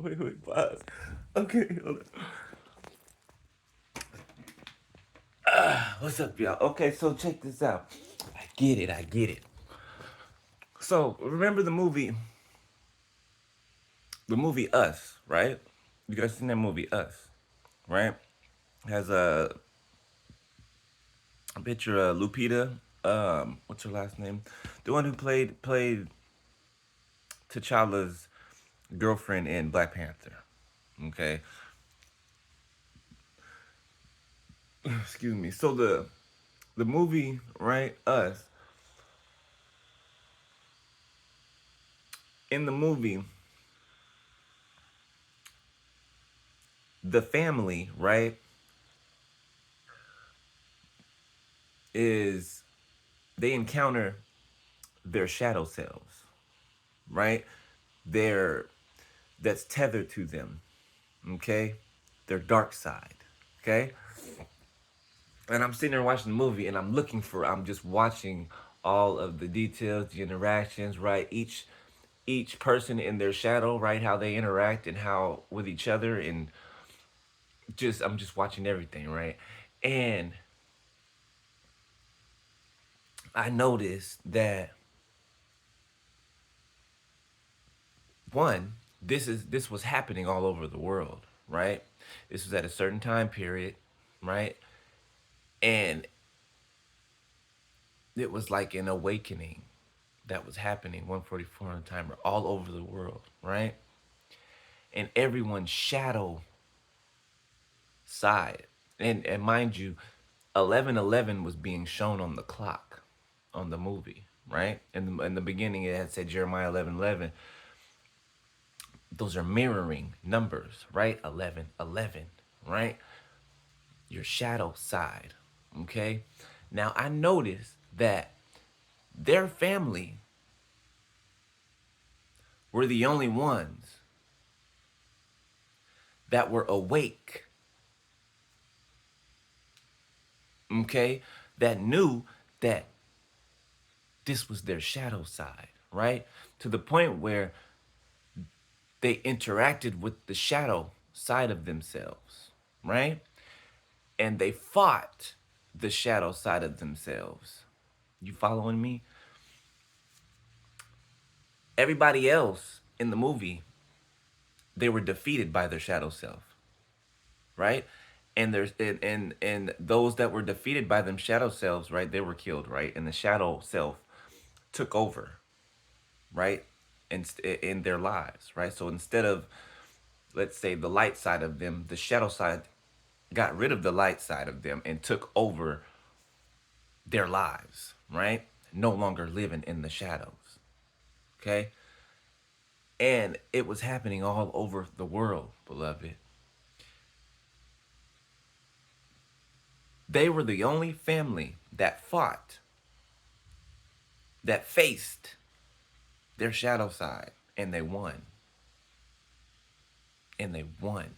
Wait, pause. Okay, hold on. What's up, y'all? Okay, so check this out. I get it. So remember the movie Us, right? You guys seen that movie Us, right? Has a picture of Lupita. What's her last name? The one who played T'Challa's girlfriend in Black Panther. Okay, excuse me. So the movie, right? Us. In the movie, the family, right, is they encounter their shadow selves, right? Their that's tethered to them, okay? Their dark side, okay? And I'm sitting there watching the movie and I'm just watching all of the details, the interactions, right? Each person in their shadow, right? How they interact and how with each other and just I'm just watching everything, right? And I noticed that one, this was happening all over the world, right? This was at a certain time period, right? And it was like an awakening that was happening 144 on the timer all over the world, right? And everyone's shadow side. And mind you, 11:11 was being shown on the clock on the movie, right? In the beginning it had said Jeremiah 11:11. Those are mirroring numbers, right? 11:11, right? Your shadow side, okay? Now I noticed that their family were the only ones that were awake, okay? That knew that this was their shadow side, right? To the point where they interacted with the shadow side of themselves, right? And they fought the shadow side of themselves. You following me? Everybody else in the movie, they were defeated by their shadow self, right? And those that were defeated by them shadow selves, right? They were killed, right? And the shadow self took over, right? In their lives, right? So instead of, let's say, the light side of them, the shadow side got rid of the light side of them and took over their lives, right? No longer living in the shadows, okay? And it was happening all over the world, beloved. They were the only family that fought, that faced their shadow side, and they won. And they won.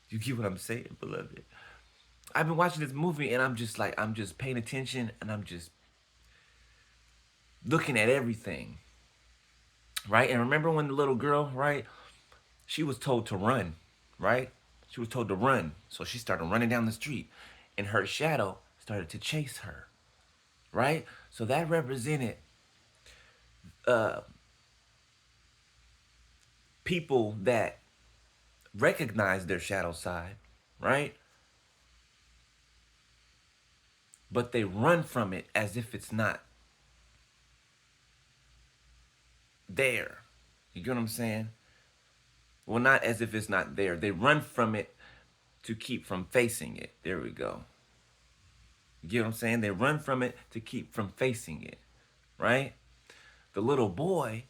You get what I'm saying, beloved? I've been watching this movie and I'm just paying attention and I'm just looking at everything, right? And remember when the little girl, right? She was told to run, right? She was told to run. So she started running down the street and her shadow started to chase her, right? So that represented uh, people that recognize their shadow side, right? But they run from it as if it's not there. You get what I'm saying? Well, not as if it's not there. They run from it to keep from facing it. There we go. You get what I'm saying? They run from it to keep from facing it, right? The little boy,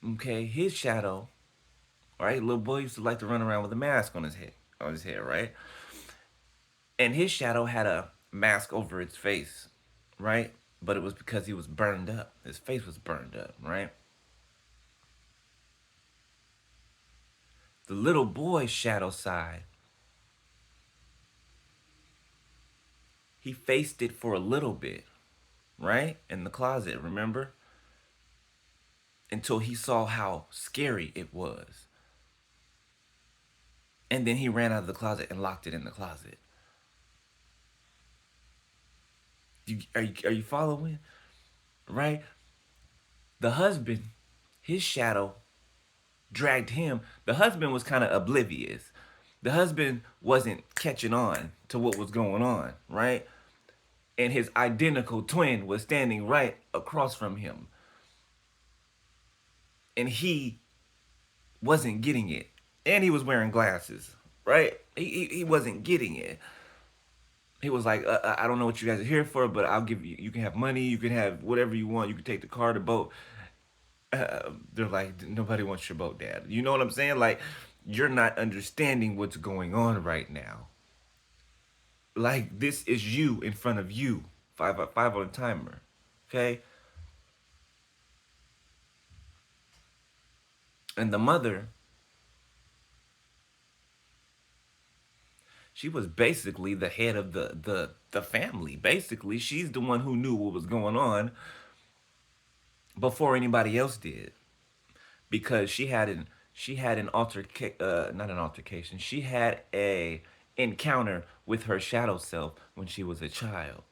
okay, his shadow, right? Little boy used to like to run around with a mask on his head, right? And his shadow had a mask over its face, right? But it was because he was burned up. His face was burned up, right? The little boy's shadow side, he faced it for a little bit, right? In the closet, remember? until he saw how scary it was. And then he ran out of the closet and locked it in the closet. Are you following? Right? The husband, his shadow dragged him. The husband was kind of oblivious. The husband wasn't catching on to what was going on, right? And his identical twin was standing right across from him. And he wasn't getting it. And he was wearing glasses, right? He wasn't getting it. He was like, I don't know what you guys are here for, but I'll give you, you can have money, you can have whatever you want, you can take the car, the boat. They're like, nobody wants your boat, Dad. You know what I'm saying? Like, you're not understanding what's going on right now. Like, this is you in front of you. Five on a timer. Okay? And the mother, she was basically the head of the family. Basically, she's the one who knew what was going on before anybody else did. Because she had an not an altercation. She had a encounter with her shadow self when she was a child.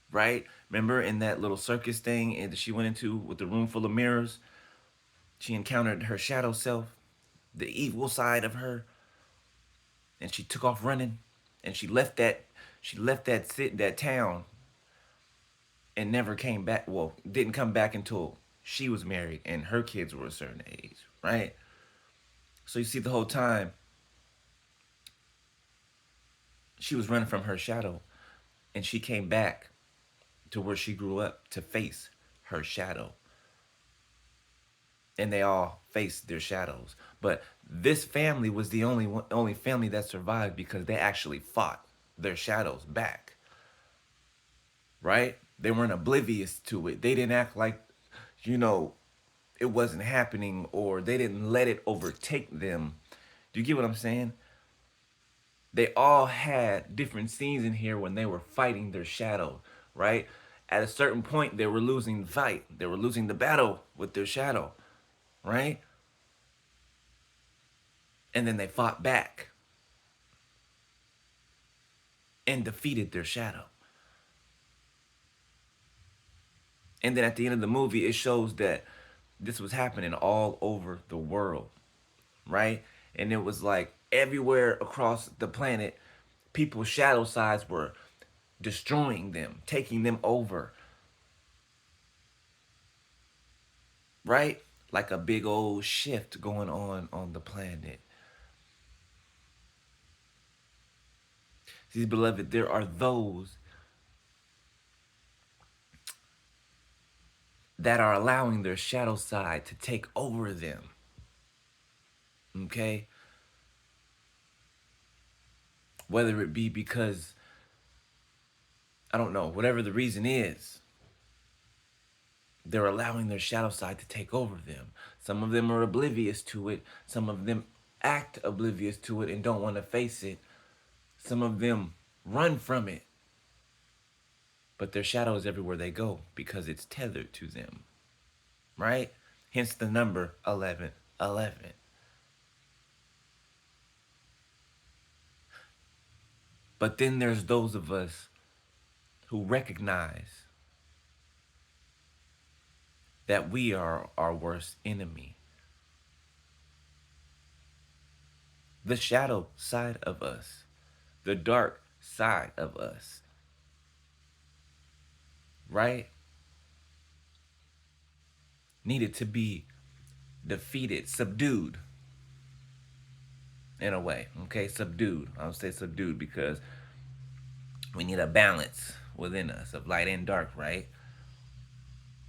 Right? Remember in that little circus thing and she went into with the room full of mirrors? She encountered her shadow self, the evil side of her, and she took off running, and she left that town and never came back. Well, didn't come back until she was married and her kids were a certain age, right? So you see, the whole time she was running from her shadow, and she came back to where she grew up to face her shadow, and they all faced their shadows. But this family was the only family that survived because they actually fought their shadows back, right? They weren't oblivious to it. They didn't act like, you know, it wasn't happening, or they didn't let it overtake them. Do you get what I'm saying? They all had different scenes in here when they were fighting their shadow, right? At a certain point, they were losing the fight. They were losing the battle with their shadow, right? And then they fought back and defeated their shadow. And then at the end of the movie, it shows that this was happening all over the world, right? And it was like everywhere across the planet, people's shadow sides were destroying them, taking them over, right? Like a big old shift going on the planet. See, beloved, there are those that are allowing their shadow side to take over them. Okay? Whether it be because, I don't know, whatever the reason is, they're allowing their shadow side to take over them. Some of them are oblivious to it. Some of them act oblivious to it and don't want to face it. Some of them run from it. But their shadow is everywhere they go because it's tethered to them. Right? Hence the number 1111. But then there's those of us who recognize that we are our worst enemy. The shadow side of us, the dark side of us, right? Needed to be defeated, subdued in a way, okay? Subdued. I'll say subdued because we need a balance within us of light and dark, right?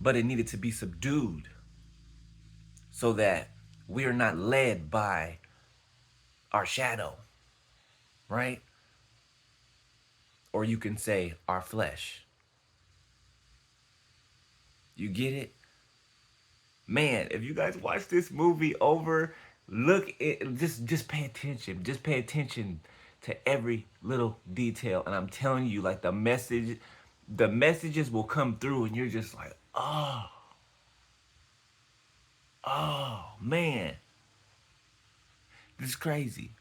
But it needed to be subdued so that we are not led by our shadow, right? Or you can say our flesh. You get it? Man, if you guys watch this movie over, look it, just pay attention. Just pay attention to every little detail. And I'm telling you, like the messages will come through and you're just like, Oh, oh man, this is crazy.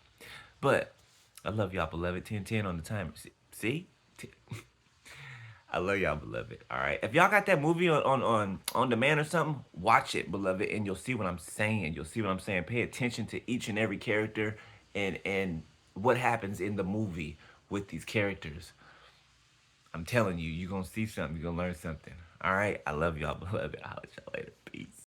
But I love y'all, beloved. 10-10 on the timer. See? I love y'all, beloved. All right. If y'all got that movie on demand or something, watch it, beloved, and you'll see what I'm saying. You'll see what I'm saying. Pay attention to each and every character and what happens in the movie with these characters. I'm telling you, you're gonna see something, you're gonna learn something. All right. I love y'all, beloved. I'll let y'all later. Peace.